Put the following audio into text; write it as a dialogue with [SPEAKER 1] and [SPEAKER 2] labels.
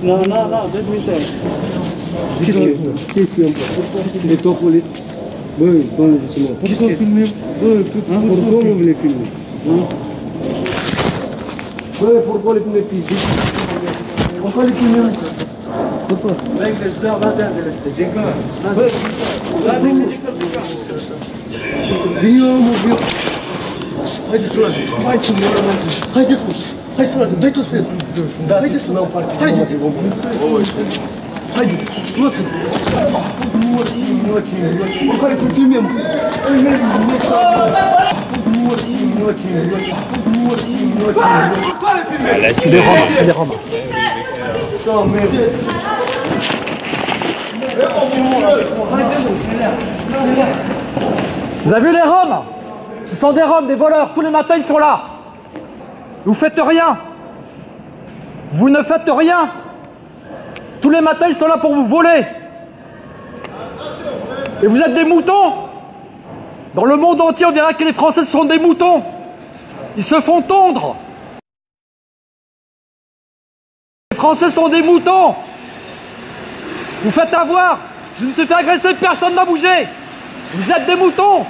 [SPEAKER 1] Non, 2 minutes. Qu'est-ce qu'il y a? Et toi, Pauline? Oui, justement. Pourquoi filmer? Pourquoi vous voulez filmer? Oui, pourquoi les filmer, fils? Pourquoi les filmer? Pourquoi? Haydi Surat, haydi Surat, haydi Surat, haydi Surat, haydi Surat, haydi Surat. Pourquoi les filmer?
[SPEAKER 2] C'est des Roms, c'est des Roms. Vous avez vu les Roms? Ce sont des Roms, des voleurs. Tous les matins, ils sont là. Vous faites rien. Vous ne faites rien. Tous les matins, ils sont là pour vous voler. Et vous êtes des moutons. Dans le monde entier, on dirait que les Français sont des moutons. Ils se font tondre. Les Français sont des moutons. Vous faites avoir. Je me suis fait agresser, personne n'a bougé. Vous êtes des moutons.